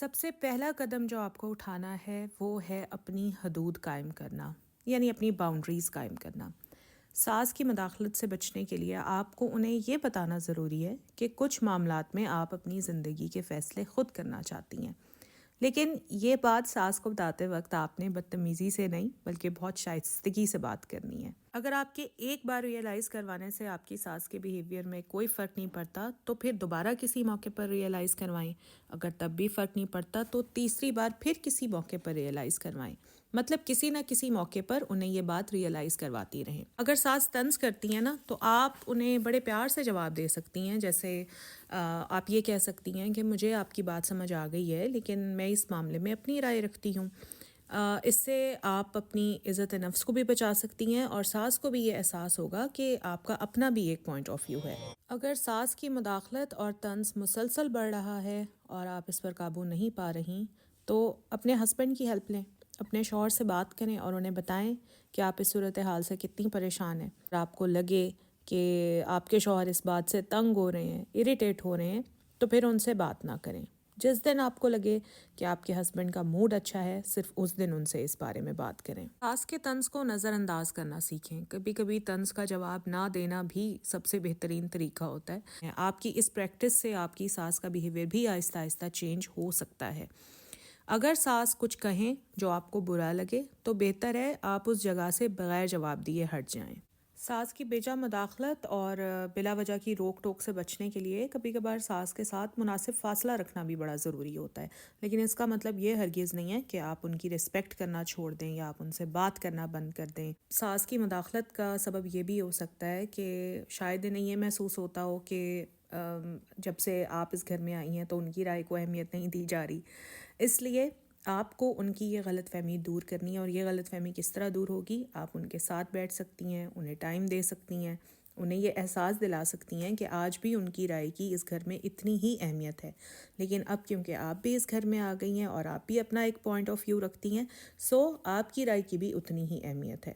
سب سے پہلا قدم جو آپ کو اٹھانا ہے وہ ہے اپنی حدود قائم کرنا، یعنی اپنی باؤنڈریز قائم کرنا۔ ساس کی مداخلت سے بچنے کے لیے آپ کو انہیں یہ بتانا ضروری ہے کہ کچھ معاملات میں آپ اپنی زندگی کے فیصلے خود کرنا چاہتی ہیں، لیکن یہ بات ساس کو بتاتے وقت آپ نے بدتمیزی سے نہیں بلکہ بہت شائستگی سے بات کرنی ہے۔ اگر آپ کے ایک بار ریئلائز کروانے سے آپ کی ساس کے بیہیویئر میں کوئی فرق نہیں پڑتا تو پھر دوبارہ کسی موقع پر ریئلائز کروائیں، اگر تب بھی فرق نہیں پڑتا تو تیسری بار پھر کسی موقع پر ریئلائز کروائیں، مطلب کسی نہ کسی موقع پر انہیں یہ بات ریئلائز کرواتی رہیں۔ اگر ساس طنز کرتی ہیں نا تو آپ انہیں بڑے پیار سے جواب دے سکتی ہیں، جیسے آپ یہ کہہ سکتی ہیں کہ مجھے آپ کی بات سمجھ آ گئی ہے لیکن میں اس معاملے میں اپنی رائے رکھتی ہوں۔ اس سے آپ اپنی عزت نفس کو بھی بچا سکتی ہیں اور ساس کو بھی یہ احساس ہوگا کہ آپ کا اپنا بھی ایک پوائنٹ آف ویو ہے۔ اگر ساس کی مداخلت اور طنز مسلسل بڑھ رہا ہے اور آپ اس پر قابو نہیں پا رہی تو اپنے ہسبینڈ کی ہیلپ لیں، اپنے شوہر سے بات کریں اور انہیں بتائیں کہ آپ اس صورتحال سے کتنی پریشان ہیں۔ اگر آپ کو لگے کہ آپ کے شوہر اس بات سے تنگ ہو رہے ہیں، اریٹیٹ ہو رہے ہیں، تو پھر ان سے بات نہ کریں۔ جس دن آپ کو لگے کہ آپ کے ہسبینڈ کا موڈ اچھا ہے، صرف اس دن ان سے اس بارے میں بات کریں۔ ساس کے طنز کو نظر انداز کرنا سیکھیں۔ کبھی کبھی طنز کا جواب نہ دینا بھی سب سے بہترین طریقہ ہوتا ہے۔ آپ کی اس پریکٹس سے آپ کی ساس کا بیہیویئر بھی آہستہ آہستہ چینج ہو سکتا ہے۔ اگر ساس کچھ کہیں جو آپ کو برا لگے تو بہتر ہے آپ اس جگہ سے بغیر جواب دیے ہٹ جائیں۔ ساس کی بیجا مداخلت اور بلا وجہ کی روک ٹوک سے بچنے کے لیے کبھی کبھار ساس کے ساتھ مناسب فاصلہ رکھنا بھی بڑا ضروری ہوتا ہے، لیکن اس کا مطلب یہ ہرگز نہیں ہے کہ آپ ان کی رسپیکٹ کرنا چھوڑ دیں یا آپ ان سے بات کرنا بند کر دیں۔ ساس کی مداخلت کا سبب یہ بھی ہو سکتا ہے کہ شاید انہیں یہ محسوس ہوتا ہو کہ جب سے آپ اس گھر میں آئی ہیں تو ان کی رائے کو اہمیت نہیں دی جا رہی، اس لیے آپ کو ان کی یہ غلط فہمی دور کرنی ہے۔ اور یہ غلط فہمی کس طرح دور ہوگی؟ آپ ان کے ساتھ بیٹھ سکتی ہیں، انہیں ٹائم دے سکتی ہیں، انہیں یہ احساس دلا سکتی ہیں کہ آج بھی ان کی رائے کی اس گھر میں اتنی ہی اہمیت ہے، لیکن اب کیونکہ آپ بھی اس گھر میں آ گئی ہیں اور آپ بھی اپنا ایک پوائنٹ آف ویو رکھتی ہیں، سو آپ کی رائے کی بھی اتنی ہی اہمیت ہے۔